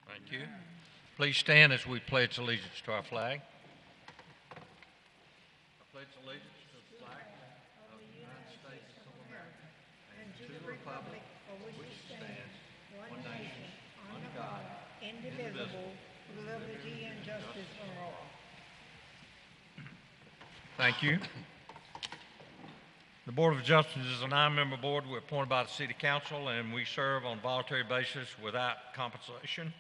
Thank you. Please stand as we pledge allegiance to our flag. I pledge allegiance to the flag of the United States of America and to the republic for which it stands, one nation, under God, indivisible, with liberty and justice for all. Thank you. The Board of Adjustment is a 9-member board. We're appointed by the City Council, and we serve on a voluntary basis without compensation.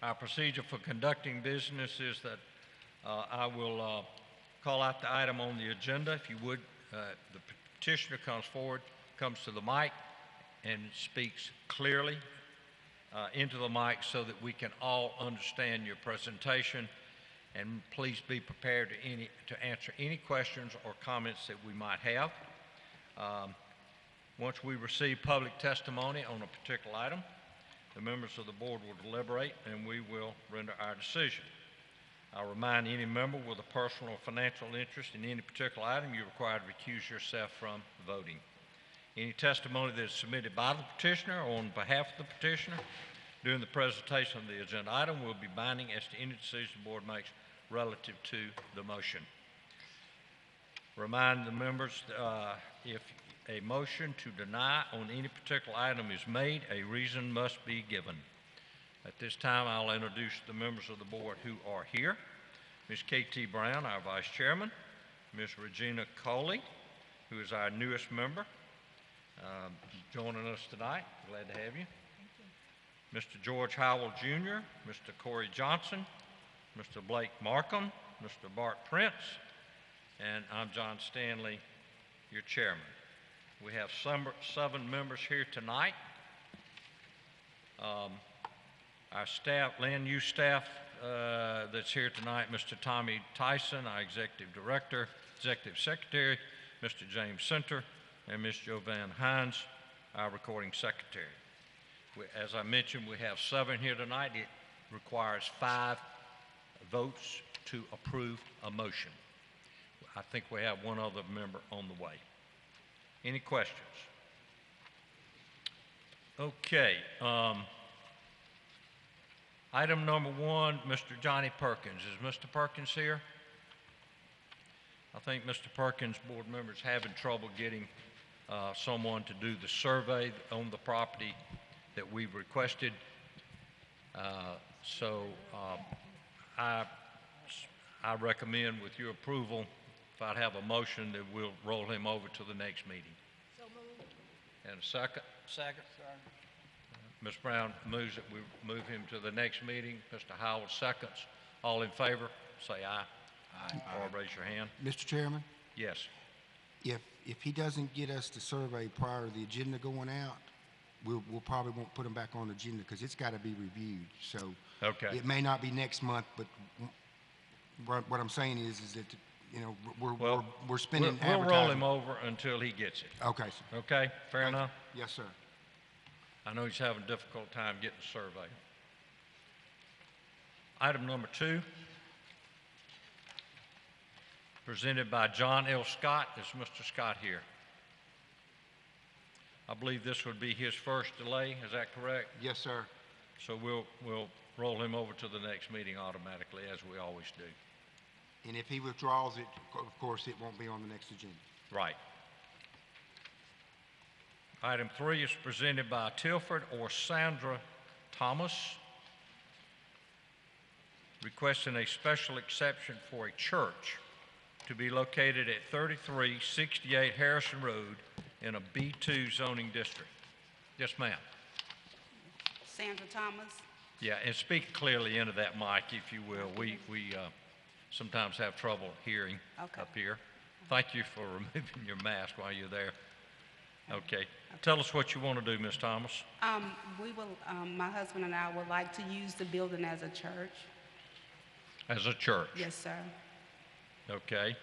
Our procedure for conducting business is that I will call out the item on the agenda. If you would, the petitioner comes forward, comes to the mic, and speaks clearly into the mic so that we can all understand your presentation. And please be prepared to answer any questions or comments that we might have. Once we receive public testimony on a particular item, the members of the board will deliberate and we will render our decision. I'll remind any member with a personal or financial interest in any particular item you're required to recuse yourself from voting. Any testimony that is submitted by the petitioner or on behalf of the petitioner during the presentation of the agenda item will be binding as to any decision the board makes relative to the motion. Remind the members if a motion to deny on any particular item is made, a reason must be given. At this time, I'll introduce the members of the board who are here. Ms. K.T. Brown, our Vice Chairman. Ms. Regina Coley, who is our newest member, joining us tonight. Glad to have you. Mr. George Howell Jr., Mr. Corey Johnson, Mr. Blake Markham, Mr. Bart Prince, and I'm John Stanley, your chairman. We have 7 members here tonight. Our staff, land use staff that's here tonight, Mr. Tommy Tyson, our executive director, executive secretary, Mr. James Center, and Ms. Jovan Hines, our recording secretary. As I mentioned, we have 7 here tonight. It requires 5 votes to approve a motion. I think we have one other member on the way. Any questions? Okay. Item number 1, Mr. Johnny Perkins. Is Mr. Perkins here? I think Mr. Perkins, board members, having trouble getting someone to do the survey on the property that we've requested. I recommend, with your approval, if I'd have a motion that we'll roll him over to the next meeting. So moved. And a second? Second. Ms. Brown moves that we move him to the next meeting. Mr. Howell seconds. All in favor, say aye. Aye. Or raise your hand. Mr. Chairman? Yes. If he doesn't get us the survey prior to the agenda going out, we'll probably won't put him back on the agenda because it's got to be reviewed. So okay. It may not be next month, but what I'm saying is that, you know, we're spending we'll roll him over until he gets it. Okay, sir. Okay, fair enough? Yes, sir. I know he's having a difficult time getting the survey. Item number 2, presented by John L. Scott. Is Mr. Scott here? I believe this would be his first delay. Is that correct? Yes, sir. So we'll roll him over to the next meeting automatically, as we always do. And if he withdraws it, of course, it won't be on the next agenda. Right. Item 3 is presented by Tilford or Sandra Thomas, requesting a special exception for a church to be located at 3368 Harrison Road in a B2 zoning district. Yes, ma'am. Sandra Thomas. Yeah, and speak clearly into that mic, if you will. We sometimes have trouble hearing up here. Thank you for removing your mask while you're there. Okay. Tell us what you want to do, Ms. Thomas. We will, my husband and I would like to use the building as a church. As a church? Yes, sir. Okay.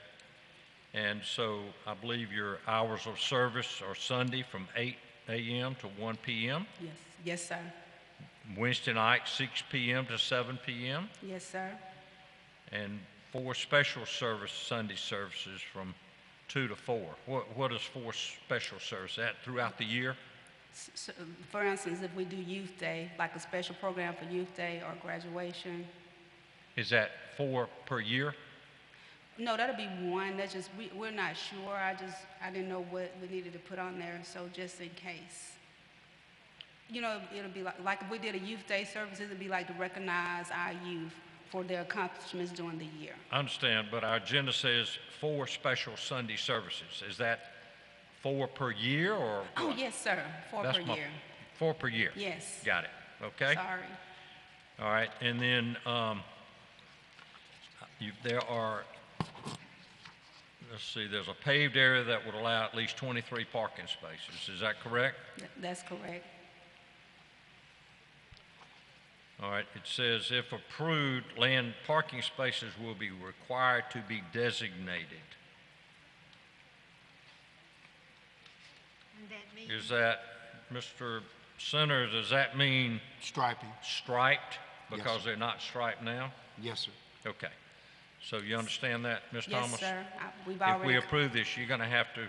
And so I believe your hours of service are Sunday from 8 a.m. to 1 p.m.? Yes. Yes, sir. Wednesday night, 6 p.m. to 7 p.m.? Yes, sir. And 4 special service Sunday services from 2 to 4. What is 4 special service? That throughout the year? So, for instance, if we do Youth Day, like a special program for Youth Day or graduation, Is that 4 per year? no, that'll be one. That's just, we're not sure. I didn't know what we needed to put on there, so just in case. You know, it'll be like if we did a Youth Day service, it'd be like to recognize our youth for their accomplishments during the year. I understand, but our agenda says 4 special Sunday services. Is that 4 per year or Oh, what? yes, sir, 4 That's per year. 4 per year? Yes. Got it. Okay. Sorry. All right. And then there are, let's see, there's a paved area that would allow at least 23 parking spaces. Is that correct? That's correct. All right. It says if approved, land parking spaces will be required to be designated. And that means Is that, Mr. Center, does that mean Striping. striped Yes, because sir. they're not striped now? Yes, sir. Okay. So you understand that, Ms. Yes, Thomas? sir. We've If we already, approve this, you're going to have to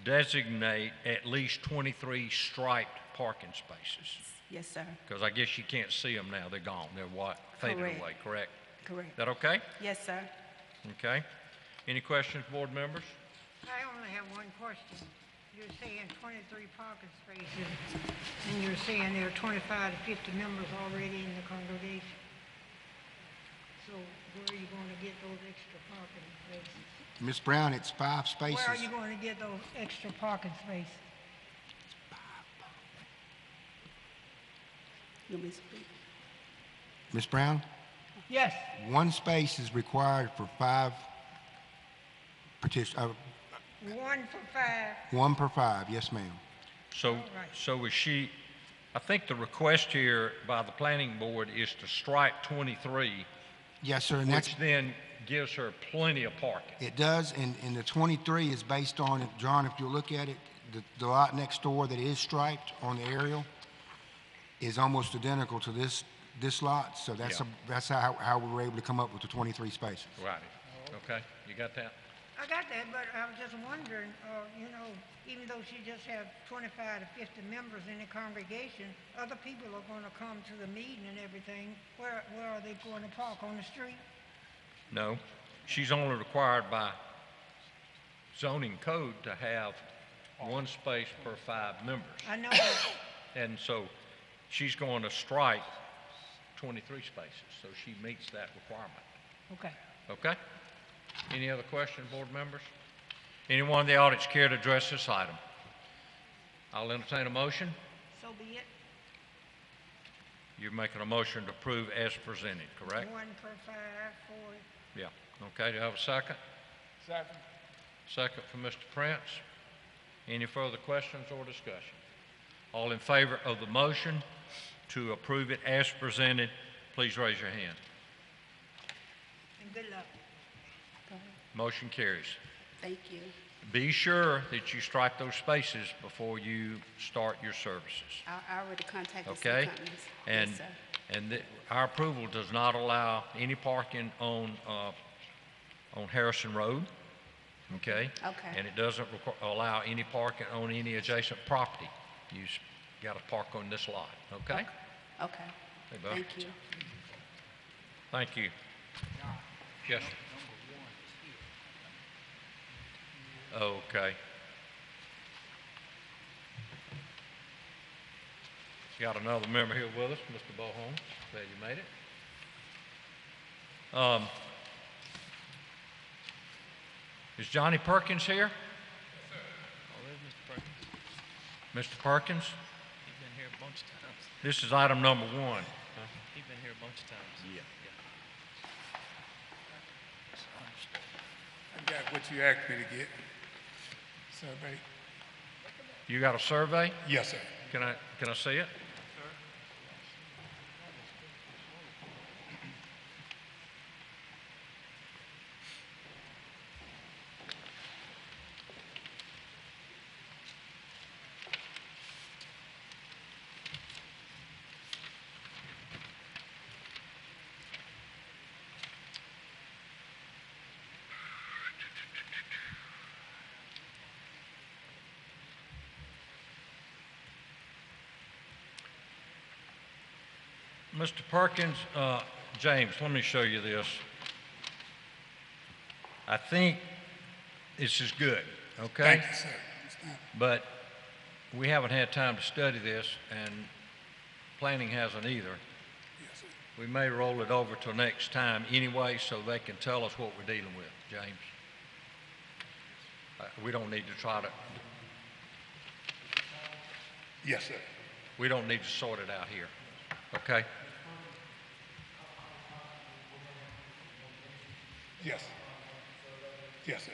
designate at least 23 striped parking spaces. yes, sir. Because I guess you can't see them now. They're gone. They're faded Correct. away, correct? Correct. Is that okay? Yes, sir. Okay. Any questions, board members? I only have one question. You're saying 23 parking spaces, and you're saying there are 25 to 50 members already in the congregation. So where are you going to get those extra parking spaces? Ms. Brown, it's 5 spaces. Where are you going to get those extra parking spaces? You want me to speak? Ms. Brown, Yes. 1 space is required for 5 One for 5. 1 per 5, yes, ma'am. So, right. so is she, I think the request here by the planning board is to strike 23, Yes, sir, and that's, which then gives her plenty of parking. it does, and the 23 is based on, John, if you look at it, the lot next door that is striped on the aerial is almost identical to this lot, so Yeah. that's how we were able to come up with the 23 spaces. Right. Okay, you got that? I got that, but I was just wondering, even though she just have 25 to 50 members in the congregation, other people are going to come to the meeting and everything. Where are they going to park, on the street? No, she's only required by zoning code to have 1 space per 5 members. I know that. And so she's going to strike 23 spaces, so she meets that requirement. Okay. Okay? Any other questions, board members? Anyone in the audience care to address this item? I'll entertain a motion. So be it. You're making a motion to approve as presented, correct? 1 per 5 for it. Yeah. Okay, do you have a second? Second. Second from Mr. Prince. Any further questions or discussion? All in favor of the motion to approve it as presented, please raise your hand. And good luck. Motion carries. Thank you. Be sure that you strike those spaces before you start your services. I already contacted some Okay? companies. And, Yes, sir. our approval does not allow any parking on Harrison Road, okay? Okay. And it doesn't allow any parking on any adjacent property. You got to park on this lot, okay? Okay. Hey, Bud. Thank you. Thank you. Yes, sir. Okay. Got another member here with us, Mr. Boholm. Glad you made it. Is Johnny Perkins here? Oh, there's Mr. Perkins. Mr. Perkins? He's been here a bunch of times. This is item number 1. He's been here a bunch of times. Yeah. I got what you asked me to get. Survey? You got a survey? Yes, sir. Can I see it? Mr. Perkins, James, let me show you this. I think this is good, okay? Thank you, sir. But we haven't had time to study this, and planning hasn't either. Yes, sir. We may roll it over till next time anyway, so they can tell us what we're dealing with, James. We don't need to try to, Yes, sir. we don't need to sort it out here, okay? Yes. Yes, sir.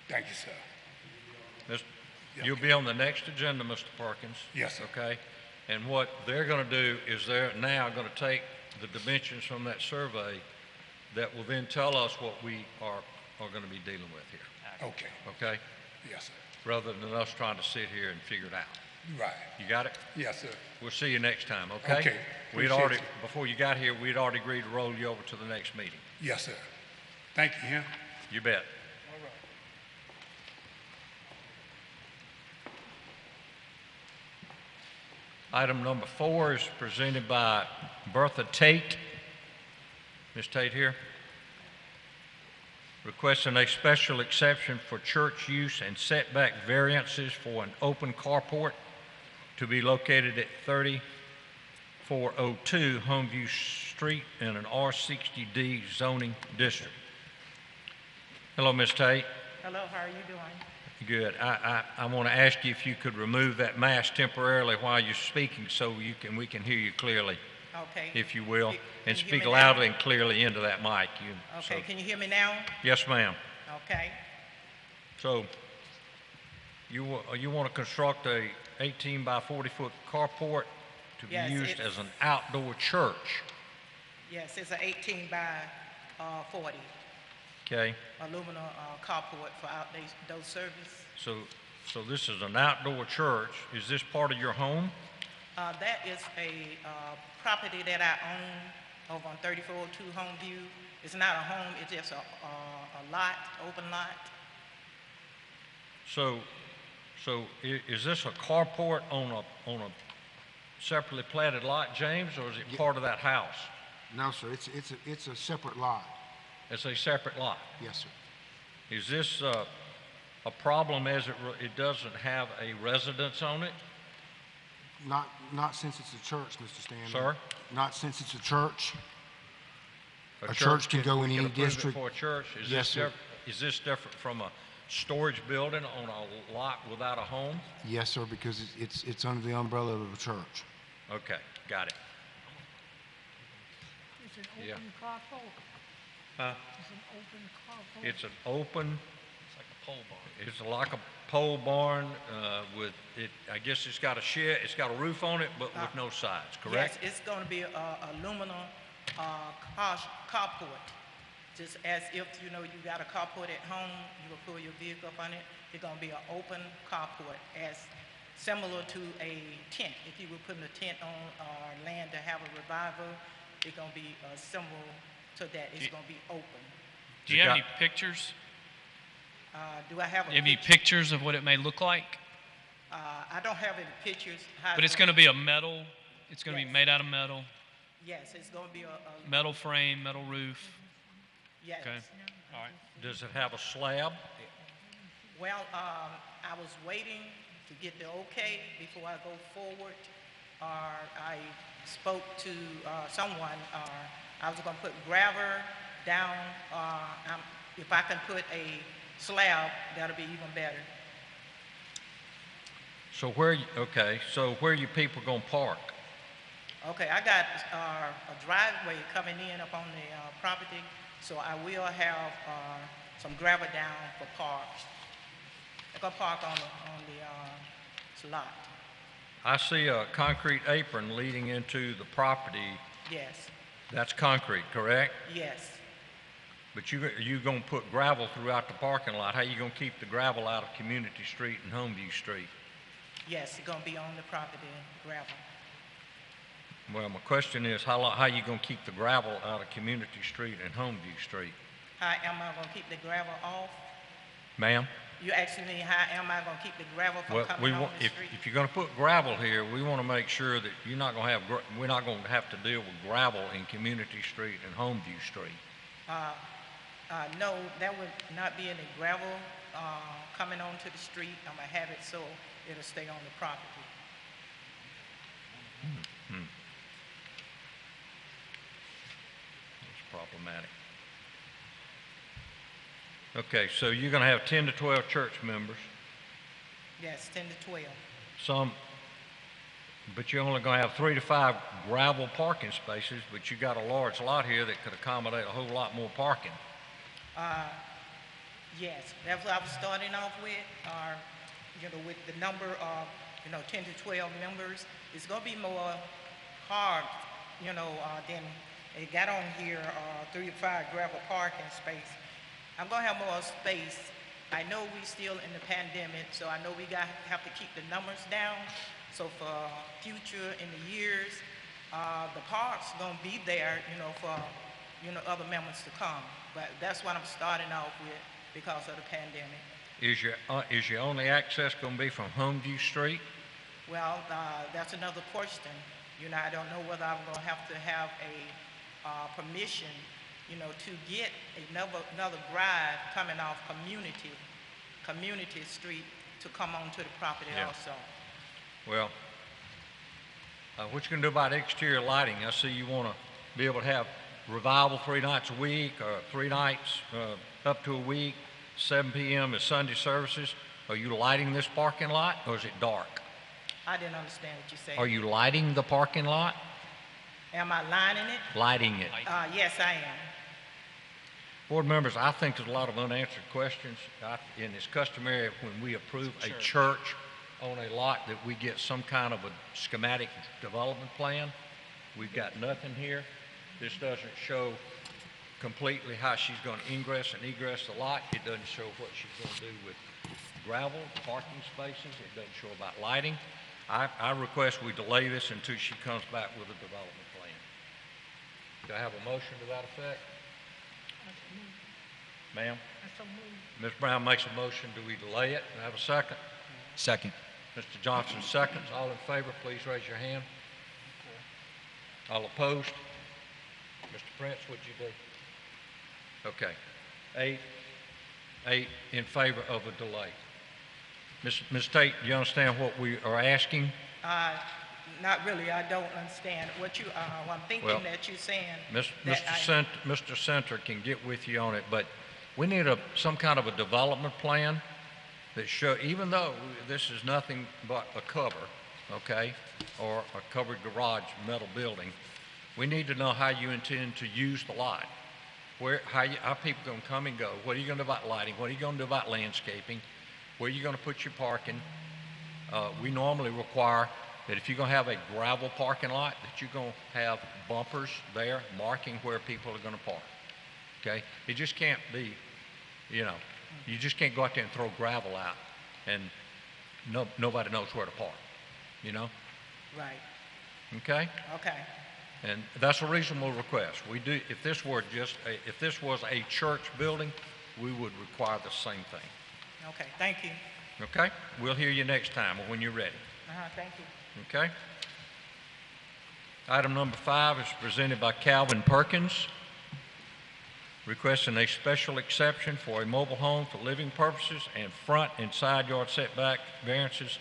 Thank you, sir. You'll be on the next agenda, Mr. Perkins. Yes, sir. Okay? And what they're gonna do is they're now gonna take the dimensions from that survey that will then tell us what we are gonna be dealing with here, Okay. okay? Yes, sir. Rather than us trying to sit here and figure it out. Right. You got it? Yes, sir. We'll see you next time, okay? Okay. We'd Appreciate already, you. before you got here, we'd already agreed to roll you over to the next meeting. Yes, sir. Thank you, Hen. You bet. Item number 4 is presented by Bertha Tate. Ms. Tate here. Requesting a special exception for church use and setback variances for an open carport to be located at 3402 Homeview Street in an R60D zoning district. Hello, Ms. Tate. Hello, how are you doing? Good. I want to ask you if you could remove that mask temporarily while you're speaking so we can hear you clearly, Okay. if you will, Can and you hear speak me now? loudly and clearly into that mic. Okay, can you hear me now? Yes, ma'am. Okay. So you want to construct a 18 by 40 foot carport to be Yes, used it's- as an outdoor church, Yes, it's an 18 by 40 okay? aluminum carport for outdoor service. So this is an outdoor church. Is this part of your home? That is a property that I own over on 3402 Homeview. It's not a home, it's just a lot, open lot. So is this a carport on a separately platted lot, James, or is it part of that house? No, sir, it's a separate lot. It's a separate lot. Yes, sir. Is this a problem as it doesn't have a residence on it? Not since it's a church, Mr. Stanley. Sir? Not since it's a church. A church can go in we any approve it district. For a church? Yes, sir. Is this different from a storage building on a lot without a home? Yes, sir, because it's under the umbrella of a church. Okay, got it. It's an Yeah. open carport. Huh? It's an open carport. It's an open, It's like a pole barn. it's like a pole barn with it, I guess it's got a shed, it's got a roof on it, but with no sides, correct? Yes, it's going to be a aluminum carport. Just as if, you got a carport at home, you will pull your vehicle up on it. It's going to be an open carport, as similar to a tent. If you were putting a tent on land to have a revival, it's going to be similar to that. It's going to be open. Do you have got- any pictures? Do I have a Any picture? pictures of what it may look like? I don't have any pictures. How But it's going to be a metal, it's going to be Yes. made out of metal, Yes, it's going to be a metal frame, metal roof. yes. Okay. All right. Does it have a slab? Well, I was waiting to get the okay before I go forward. I spoke to someone, I was gonna put gravel down. If I can put a slab, that'll be even better. So where you people gonna park? Okay, I got a driveway coming in up on the property, so I will have some gravel down for parks. I'm gonna park on the lot. I see a concrete apron leading into the property. Yes, That's concrete, correct? yes. But you gonna put gravel throughout the parking lot. How you gonna keep the gravel out of Community Street and Homeview Street? Yes, it's gonna be on the property, gravel. Well, my question is, how you gonna keep the gravel out of Community Street and Homeview Street? How am I gonna keep the gravel off? Ma'am? You asking me how am I gonna keep the gravel from Well, coming on the if street? you're gonna put gravel here, we wanna make sure that you're not gonna have, we're not gonna have to deal with gravel in Community Street and Homeview Street. No, that would not be any gravel, coming onto the street. I'm gonna have it so it'll stay on the property. It's problematic. Okay, so you're gonna have 10 to 12 church members, Yes, 10 to 12. but you're only gonna have 3 to 5 gravel parking spaces, but you got a large lot here that could accommodate a whole lot more parking. Yes, that's what I was starting off with, with the number of, 10 to 12 members. It's gonna be more hard, than they got on here, 3 to 5 gravel parking space. I'm gonna have more space. I know we still in the pandemic, so I know we have to keep the numbers down. So for future in the years, the park's gonna be there, for, other members to come. But that's what I'm starting off with because of the pandemic. Is your only access gonna be from Homeview Street? Well, that's another question. I don't know whether I'm gonna have to have a permission, to get another drive coming off Community Street to come onto the property Yeah. also. Well, what you gonna do about exterior lighting? I see you wanna be able to have revival 3 nights a week, or 3 nights, up to a week, 7 p.m. is Sunday services. Are you lighting this parking lot, or is it dark? I didn't understand what you said. Are you lighting the parking lot? Am I lining it? Lighting it. Yes, I am. Board members, I think there's a lot of unanswered questions. And it's customary when we approve a church on a lot that we get some kind of a schematic development plan. We've got nothing here. This doesn't show completely how she's going to ingress and egress the lot. It doesn't show what she's going to do with gravel, parking spaces. It doesn't show about lighting. I request we delay this until she comes back with a development plan. Do I have a motion to that effect? Ma'am? Ms. Brown makes a motion. Do we delay it? Do I have a second? Second. Mr. Johnson seconds. All in favor, please raise your hand. All opposed? Mr. Prince, what'd you do? Okay. Eight in favor of a delay. Ms. Tate, do you understand what we are asking? Not really. I don't understand what I'm thinking Well, that you're saying. Mr. Center can get with you on it, but we need some kind of a development plan that even though this is nothing but a cover, okay, or a covered garage metal building, we need to know how you intend to use the lot. How people going to come and go? What are you going to do about lighting? What are you going to do about landscaping? Where are you going to put your parking? We normally require that if you're going to have a gravel parking lot, that you're going to have bumpers there marking where people are going to park. Okay? It just can't be, you just can't go out there and throw gravel out and nobody knows where to park, Right. Okay? Okay. And that's a reasonable request. If this was a church building, we would require the same thing. Okay. Thank you. Okay? We'll hear you next time or when you're ready. Thank you. Okay? Item number 5 is presented by Calvin Perkins, requesting a special exception for a mobile home for living purposes and front and side yard setback variances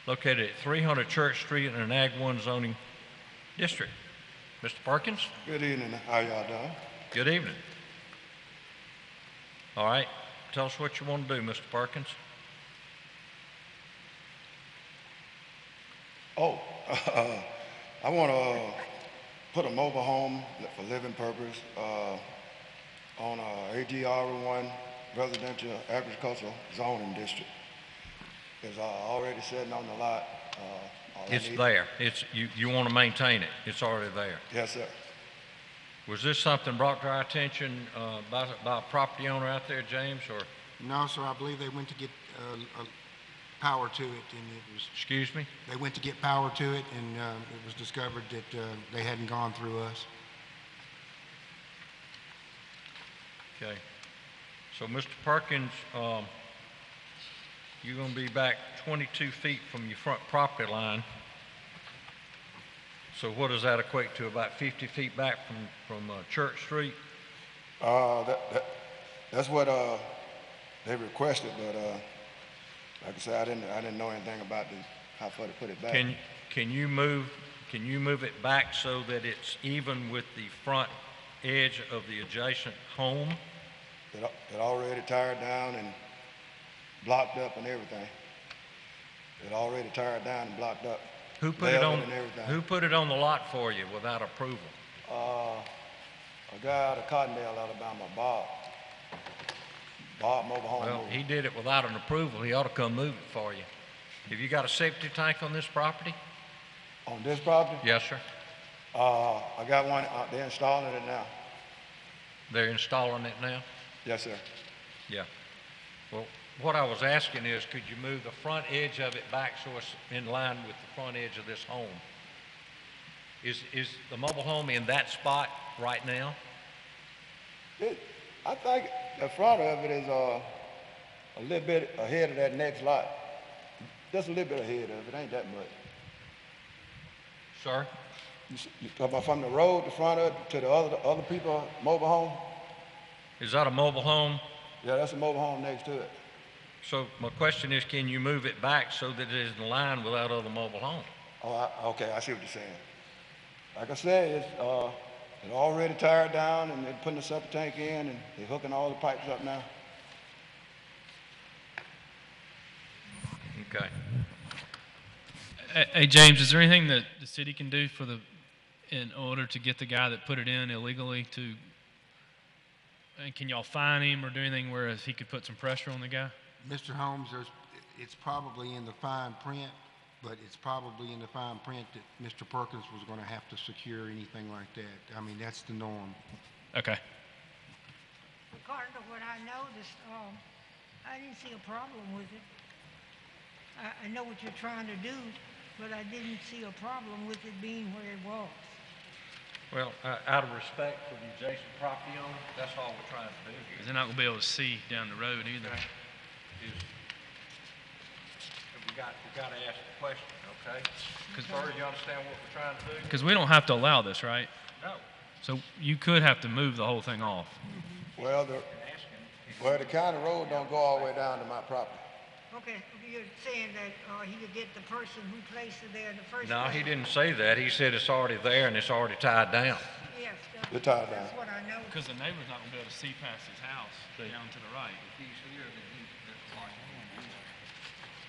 located at 300 Church Street in an Ag 1 zoning district. Mr. Perkins? Good evening. How y'all doing? Good evening. All right. Tell us what you want to do, Mr. Perkins. Oh, I want to put a mobile home for living purpose on AGR1 residential agricultural zoning district. It's already sitting on the lot. It's there. You want to maintain it. It's already there. Yes, sir. Was this something brought to our attention by a property owner out there, James, or? No, sir, I believe they went to get power to it, and it was... Excuse me? They went to get power to it, and it was discovered that they hadn't gone through us. Okay. So, Mr. Perkins, you're gonna be back 22 feet from your front property line. So what does that equate to, about 50 feet back from Church Street? That's what, they requested, but, like I said, I didn't know anything about how far to put it back. Can you move it back so that it's even with the front edge of the adjacent home? It already tired down and blocked up and everything. It already tired down and blocked up. Who put it on, and everything. who put it on the lot for you without approval? A guy out of Cottondale, Alabama, Bob Mobile Home. Well, Moving. he did it without an approval. He ought to come move it for you. Have you got a septic tank on this property? On this property? Yes, sir. I got one, they're installing it now. They're installing it now? Yes, sir. Yeah. Well, what I was asking is, could you move the front edge of it back so it's in line with the front edge of this home? Is the mobile home in that spot right now? I think the front of it is a little bit ahead of that next lot. Just a little bit ahead of it, ain't that much. Sir? You talking about from the road, the front of it, to the other people mobile home? Is that a mobile home? Yeah, that's a mobile home next to it. So my question is, can you move it back so that it is in line with that other mobile home? Oh, okay, I see what you're saying. Like I said, it already tired down, and they're putting the septic tank in, and they're hooking all the pipes up now. Okay. Hey, James, is there anything that the city can do in order to get the guy that put it in illegally to, and can y'all fine him or do anything where he could put some pressure on the guy? Mr. Holmes, it's probably in the fine print, but it's probably in the fine print that Mr. Perkins was gonna have to secure anything like that. I mean, that's the norm. Okay. According to what I noticed, I didn't see a problem with it. I know what you're trying to do, but I didn't see a problem with it being where it was. Well, out of respect for the adjacent property owner, that's all we're trying to do here. 'Cause they're not gonna be able to see down the road either. We got to ask the question, okay? Sir, you understand what we're trying to do? Because we don't have to allow this, right? No. So you could have to move the whole thing off. Well, the county road don't go all the way down to my property. Okay, you're saying that he could get the person who placed it there in the first place? No, he didn't say that. He said it's already there and it's already tied down. Yes, They're tied down. that's what I know. Because the neighbor's not gonna be able to see past his house down to the right.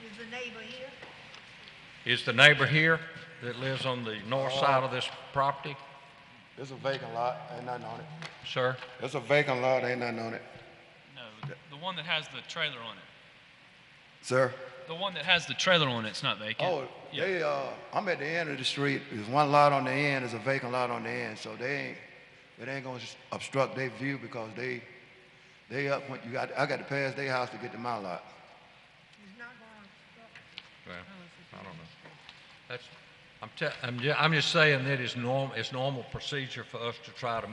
Is the neighbor here? Is the neighbor here that lives on the north side of this property? It's a vacant lot, ain't nothing on it. Sir? It's a vacant lot, ain't nothing on it. No, the one that has the trailer on it. Sir? The one that has the trailer on it's not vacant. Oh, Yeah. I'm at the end of the street. There's one lot on the end, there's a vacant lot on the end, so it ain't gonna obstruct their view because they up, I got to pass their house to get to my lot. He's not going to. Well, I don't know. I'm just saying that it's normal procedure for us to try to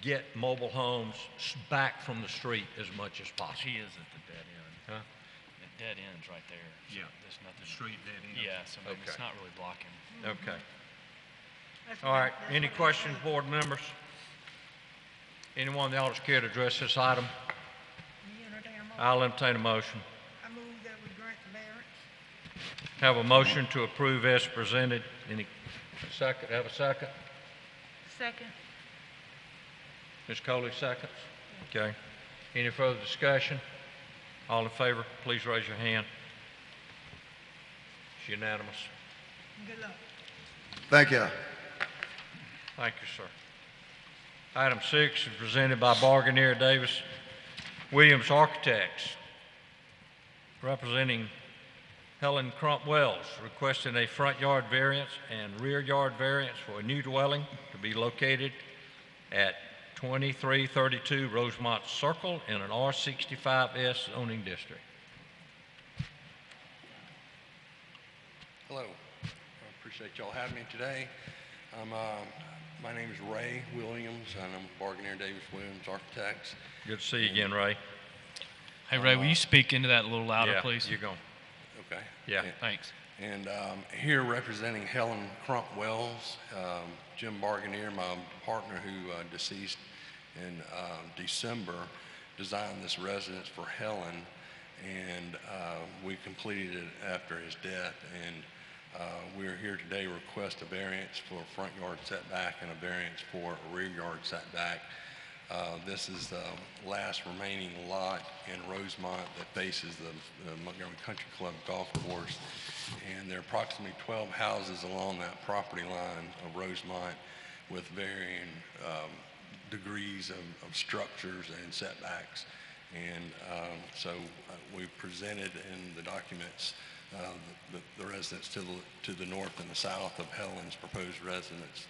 get mobile homes back from the street as much as possible. He is at the dead end. Huh? The dead end's right there. So Yeah. There's nothing. Street dead end. Yeah, so maybe it's Okay. not really blocking. Okay. That's All what- right. that's Any what I questions, said. board members? Anyone in the audience care to address this item? You entertain a motion? I'll entertain a motion. I move that we grant the variance. Have a motion to approve as presented. Any second? Have a second? Second. Ms. Coley seconds. Okay. Any further discussion? All in favor, please raise your hand. It's unanimous. Good luck. Thank you. Thank you, sir. Item 6 is presented by Barganier Davis Williams Architects, representing Helen Crump Wells, requesting a front yard variance and rear yard variance for a new dwelling to be located at 2332 Rosemont Circle in an R65S zoning district. Hello. I appreciate y'all having me today. My name is Ray Williams, and I'm with Barganier Davis Williams Architects. Good to see you again, Ray. Hey, Ray, will you speak into that a little louder, Yeah, please? you're going, Okay. yeah. Thanks. And here representing Helen Crump Wells, Jim Barganier, my partner who deceased in December, designed this residence for Helen, and we completed it after his death. And we're here today to request a variance for a front yard setback and a variance for a rear yard setback. This is the last remaining lot in Rosemont that faces the Montgomery Country Club golf course. And there are approximately 12 houses along that property line of Rosemont with varying degrees of structures and setbacks. And so we presented in the documents the residents to the north and the south of Helen's proposed residence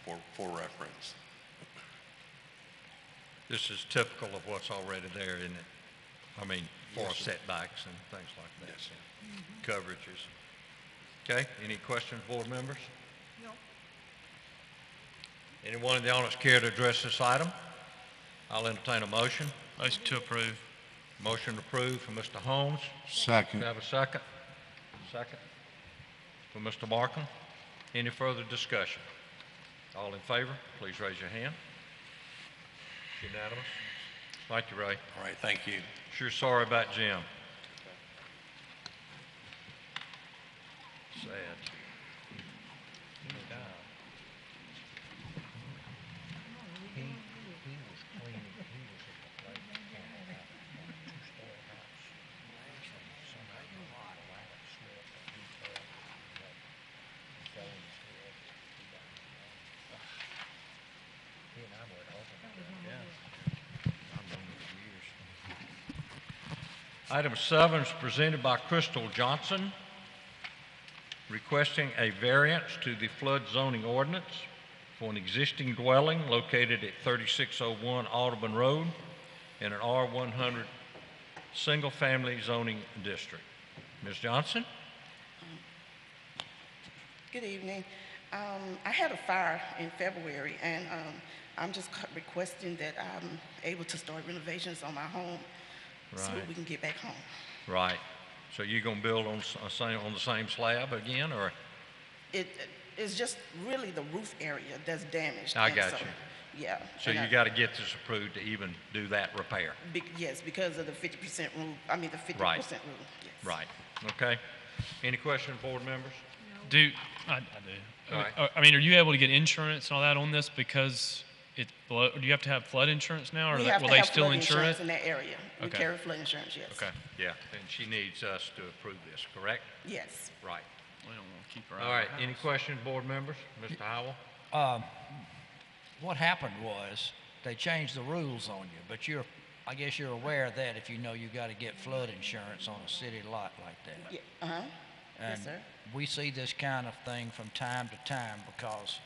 for reference. This is typical of what's already there, isn't it? I mean, for setbacks and things like that. Yes, sir. Coverages. Okay, any questions, board members? No. Anyone in the audience care to address this item? I'll entertain a motion. Motion to approve. Motion approved for Mr. Holmes. Second. Do I have a second? Second. For Mr. Markham. Any further discussion? All in favor, please raise your hand. Unanimous. Thank you, Ray. All right, thank you. Sure sorry about Jim. Sad. Item 7 is presented by Crystal Johnson, requesting a variance to the flood zoning ordinance for an existing dwelling located at 3601 Audubon Road in an R100 single-family zoning district. Ms. Johnson? Good evening. I had a fire in February, and I'm just requesting that I'm able to start renovations on my home so Right. we can get back home. Right. So you're going to build on the same slab again, or? It's just really the roof area that's damaged. I and got so, you. Yeah. So and you got to get this approved to even do that repair? Yes, because of the 50% rule, the 50% Right. rule, yes. Right. Okay. Any questions, board members? I do. All right. I mean, are you able to get insurance and all that on this because do you have to have flood insurance now, or We have will to they have still flood insure insurance it? in that area. We Okay. carry flood insurance, yes. Okay. Yeah, and she needs us to approve this, correct? Yes. Right. We don't want to keep her out. All right. Any questions, board members? Mr. Howell? What happened was, they changed the rules on you, but I guess you're aware of that if you know you gotta get flood insurance on a city lot like that. Yeah, uh-huh. Yes, And sir. we see this kind of thing from time to time because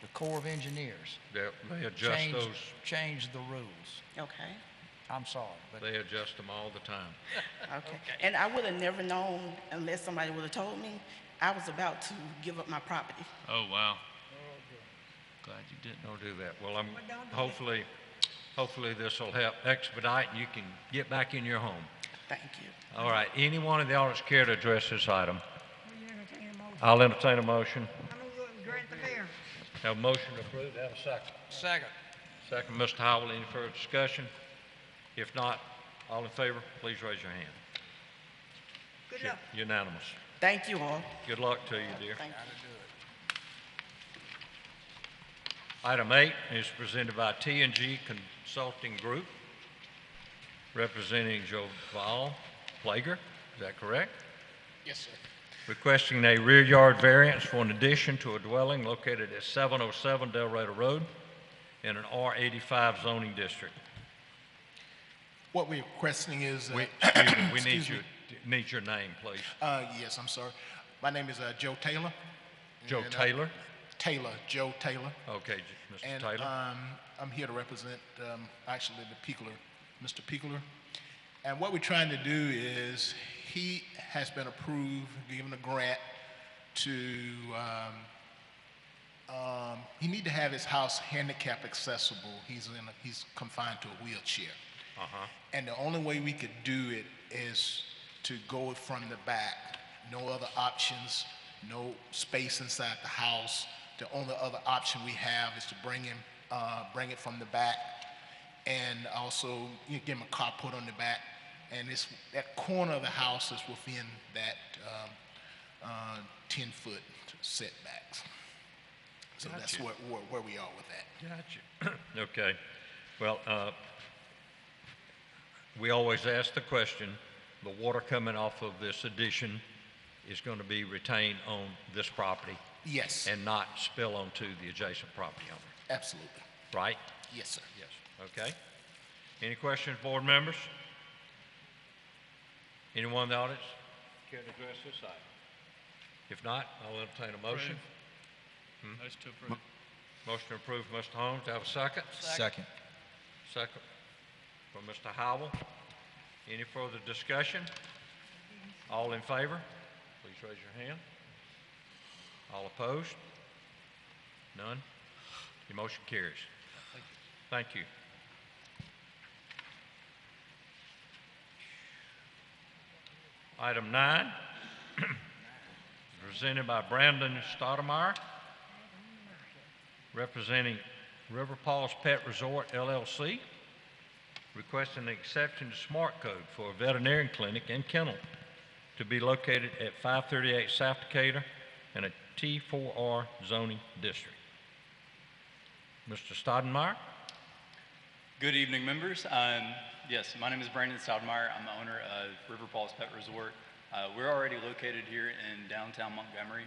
the Corps of Engineers They adjust those, changed the rules. Okay. I'm sorry, but they adjust them all the time. Okay. And I would have never known unless somebody would have told me. I was about to give up my property. Oh, wow. Glad you didn't. Don't do that. Well, hopefully this will help expedite and you can get back in your home. Thank you. All right. Anyone in the audience care to address this item? Will you entertain a motion? I'll entertain a motion. I move that we grant the variance. Have a motion approved. Have a second. second. Second, Mr. Howell. Any further discussion? If not, all in favor, please raise your hand. Good luck. Unanimous. Thank you all. Good luck to you, dear. Thank you. Item 8 is presented by T&G Consulting Group, representing Joval Plager. Is that correct? Yes, sir. Requesting a rear yard variance for an addition to a dwelling located at 707 Del Rado Road in an R85 zoning district. What we're requesting is... Excuse me, we excuse me. need your name, please. Yes, I'm sorry. My name is Joe Taylor. Joe And, Taylor? Taylor, Joe Taylor. Okay, Mr. And Taylor. I'm here to represent actually the Pickler, Mr. Pickler. And what we're trying to do is he has been approved, given a grant to, he need to have his house handicap accessible. He's confined to a wheelchair. And the only way we could do it is to go from the back. No other options, no space inside the house. The only other option we have is to bring it from the back, and also give him a carport on the back. And that corner of the house is within that 10-foot setbacks. So that's where we are with that. Gotcha. Okay. Well, we always ask the question, the water coming off of this addition is going to be retained on this property Yes, and not spill onto the adjacent property owner, absolutely. right? Yes, sir. Yes. Okay. Any questions, board members? Anyone in the audience care to address this item? If not, I'll entertain a motion. Motion to approve. Motion to approve, Mr. Holmes. Do I have a second? Second. Second from Mr. Howell. Any further discussion? All in favor? Please raise your hand. All opposed? None? Your motion carries. Thank you. Item 9, presented by Brandon Stoudemire, representing River Paws Pet Resort LLC, requesting an exception to Smart Code for a veterinarian clinic and kennel to be located at 538 South Decatur in a T4R zoning district. Mr. Stoudemire? Good evening, members. Yes, my name is Brandon Stoudemire. I'm the owner of River Paws Pet Resort. We're already located here in downtown Montgomery.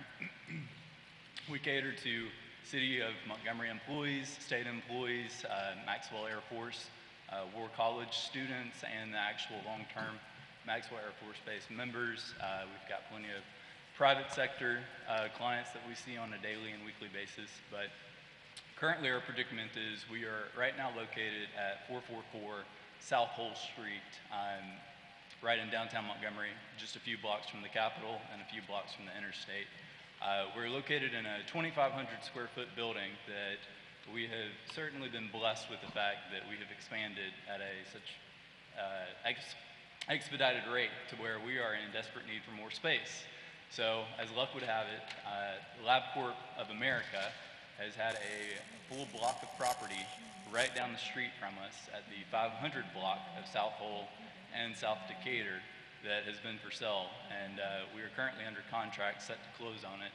We cater to City of Montgomery employees, state employees, Maxwell Air Force, War College students, and the actual long-term Maxwell Air Force Base members. We've got plenty of private sector clients that we see on a daily and weekly basis, but currently our predicament is we are right now located at 444 South Hole Street, right in downtown Montgomery, just a few blocks from the Capitol and a few blocks from the interstate. We're located in a 2,500 square foot building that we have certainly been blessed with the fact that we have expanded at such expedited rate to where we are in desperate need for more space. So, as luck would have it, LabCorp of America has had a full block of property right down the street from us at the 500 block of South Hole and South Decatur that has been for sale, and we are currently under contract set to close on it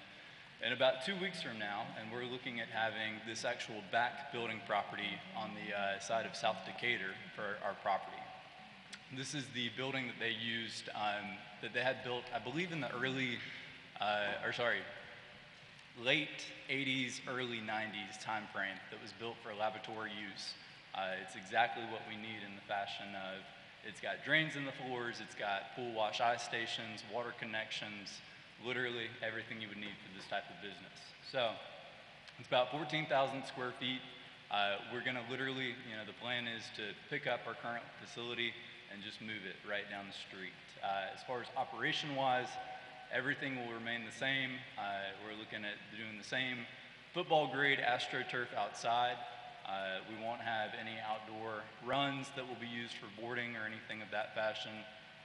in about 2 weeks from now, and we're looking at having this actual back building property on the side of South Decatur for our property. This is the building that they used, that they had built, I believe in the late 80s, early 90s time frame that was built for laboratory use. It's exactly what we need in the fashion of, it's got drains in the floors, it's got pool wash eye stations, water connections, literally everything you would need for this type of business. So it's about 14,000 square feet. We're gonna literally, the plan is to pick up our current facility and just move it right down the street. As far as operation-wise, everything will remain the same. We're looking at doing the same football grade AstroTurf outside. We won't have any outdoor runs that will be used for boarding or anything of that fashion.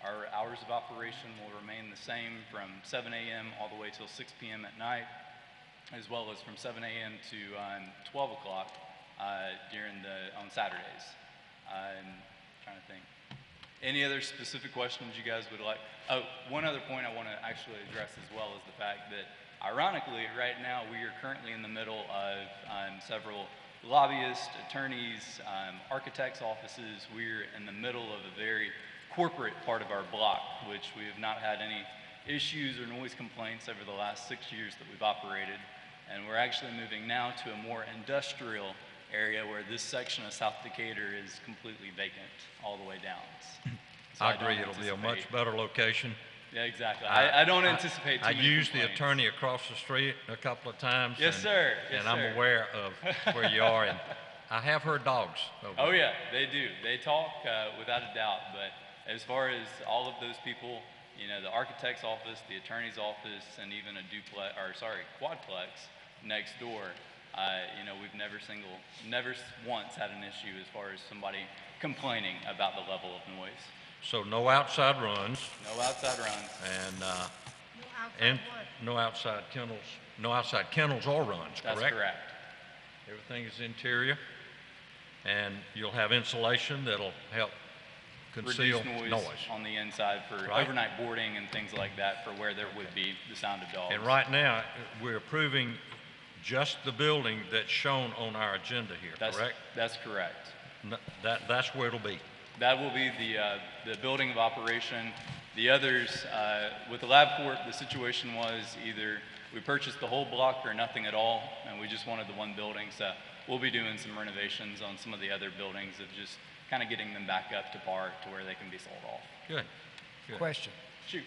Our hours of operation will remain the same from 7 a.m. all the way till 6 p.m. at night, as well as from 7 a.m. to 12 o'clock on Saturdays. I'm trying to think. Any other specific questions you guys would like? Oh, one other point I want to actually address as well is the fact that, ironically, right now we are currently in the middle of several lobbyists, attorneys, architects' offices. We're in the middle of a very corporate part of our block, which we have not had any issues or noise complaints over the last 6 years that we've operated. And we're actually moving now to a more industrial area where this section of South Decatur is completely vacant all the way down. So I agree, it'll be a much better location. Yeah, exactly. I don't anticipate too I many used the complaints. attorney across the street a couple of times. Yes, sir. Yes, and I'm sir. aware of where you are, and I have heard dogs. Oh yeah, they do. They talk without a doubt. But as far as all of those people, the architect's office, the attorney's office, and even a quadplex next door, You know, we've never once had an issue as far as somebody complaining about the level of noise. So no outside runs No outside runs. and, No and outside what? no outside kennels or runs, correct? That's correct. Everything is interior, and you'll have insulation that'll help conceal Reduce noise. on the inside for Right. overnight boarding and things like that for where there would be the sound of dogs. And right now, we're approving just the building that's shown on our agenda here, correct? That's correct. That's where it'll be. That will be the building of operation. The others, with the lab court, the situation was either we purchased the whole block or nothing at all, and we just wanted the one building. So we'll be doing some renovations on some of the other buildings of just kind of getting them back up to par to where they can be sold off. Good. Good. Question. Shoot.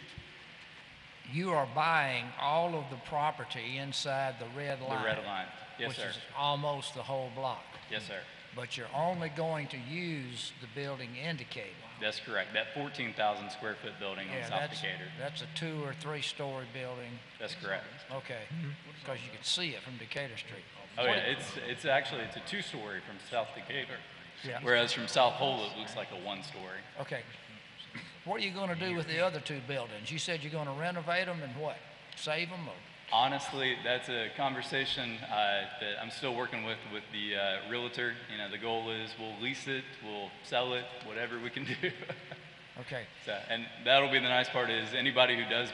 You are buying all of the property inside the red line. The red line. Yes, which sir. is almost the whole block. Yes, sir. But you're only going to use the building indicated. That's correct. That 14,000 square foot building on South Decatur. That's a 2 or 3 story building. That's correct. Okay, because you can see it from Decatur Street. Oh yeah, it's actually a 2-story from South Decatur. Yeah. Whereas from South Pole, it looks like a 1-story. Okay. What are you going to do with the other 2 buildings? You said you're going to renovate them and what? Save them or? Honestly, that's a conversation that I'm still working with the realtor. You know, the goal is we'll lease it, we'll sell it, whatever we can do. Okay. So, and that'll be the nice part is anybody who does